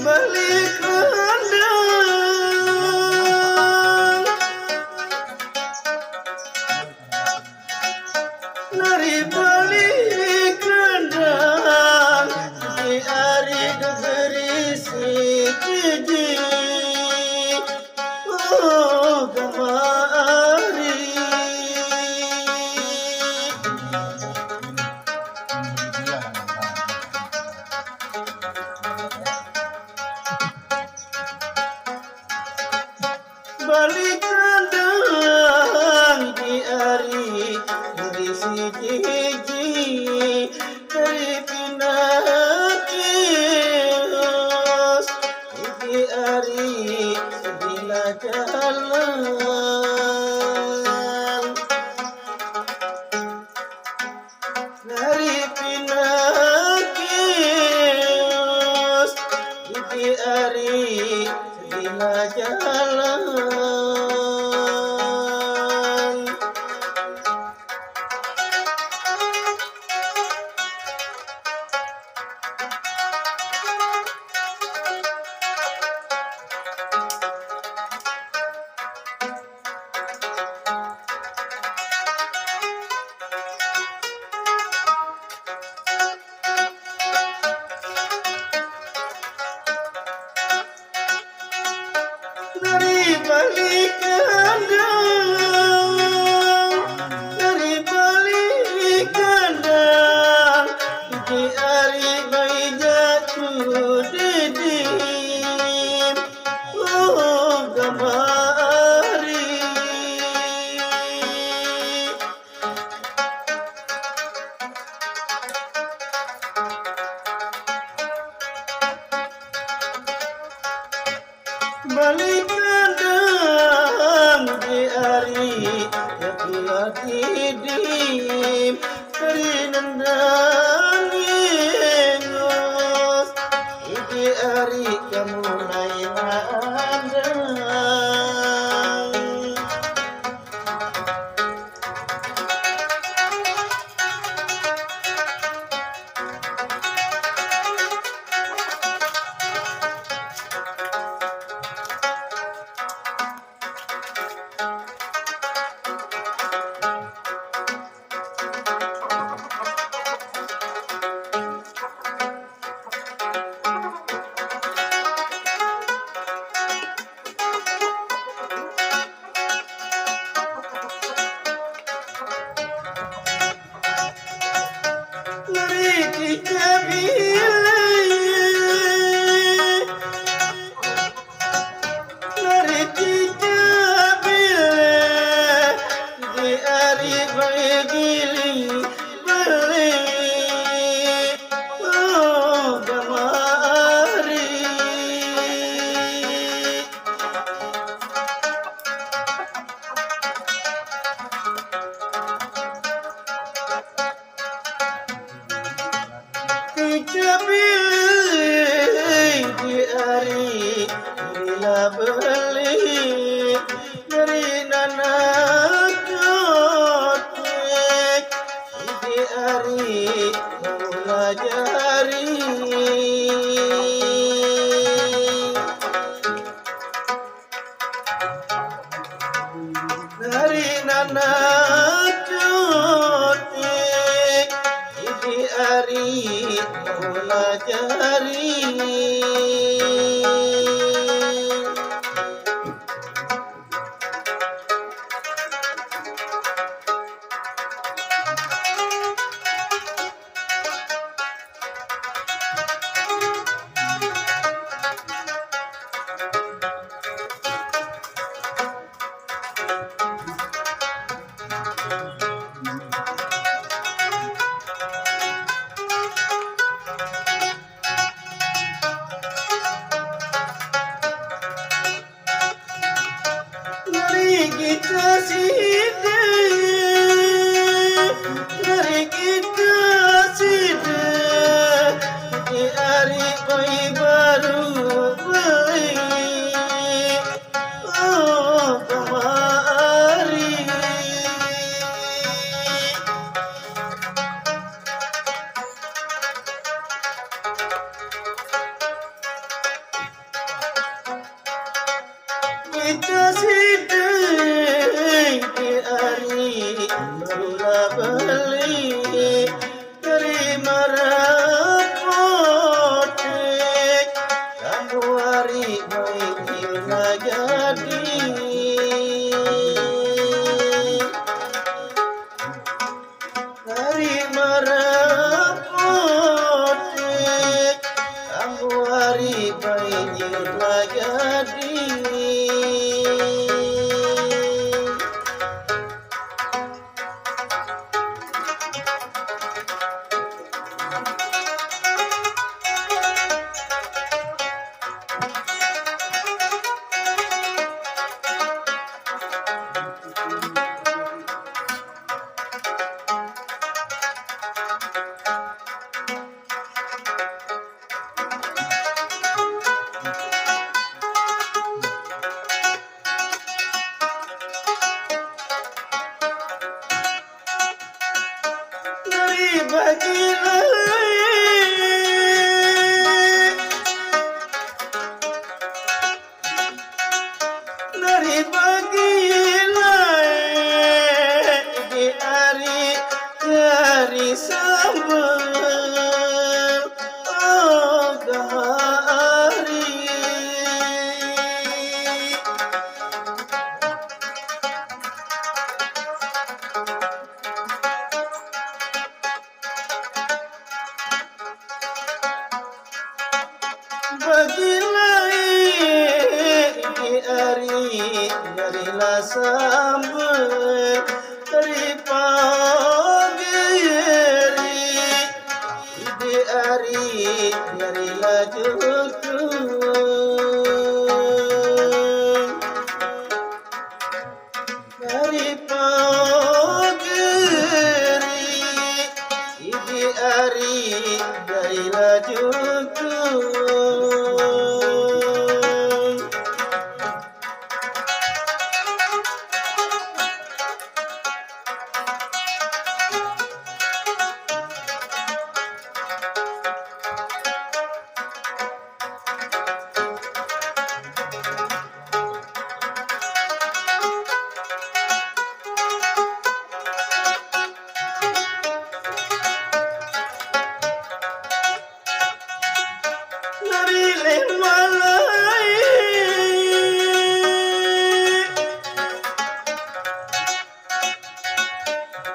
balik kandang, nari balik kandang, di hari berisi gigi, oh gamari. Balik kandang di hari berisi gigi, dari pindah kios di hari bila jalan, dari pindah kios di hari bila jalan. Dari balik kandang, dari balik kandang, di hari bayi jatuh didim, oh gamari. Balik kandang di hari telah didim, dari nendang ingus, di hari kamu naik andang. Nari dicabile, di hari bergiling beli, oh gamari. Dicabile di hari bila beli, dari nanak kotek, di hari mula jari. Dari nanak kotek, di hari mula jari. kita sidai di hari barulah beli dari marapotek kamu hari baik hilna jadi dari marapotek kamu hari baik hilna jadi dari bagilah di hari sambal oh gamari bagilah di hari darilah sambal dari pagi di hari darilah jukung dari pagi di hari darilah jukung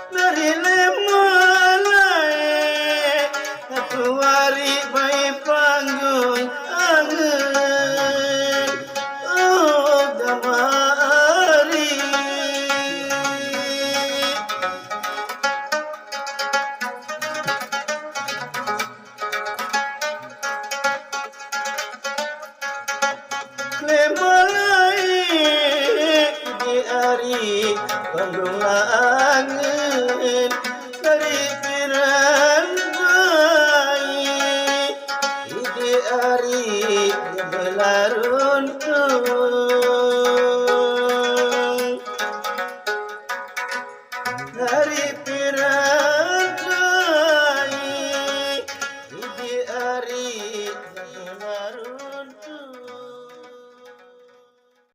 dari lemalai satu hari bayi panggung angen oh damari lemalai di hari panggung angen dari piran bayi di hari belaruntung dari piran bayi di hari belaruntung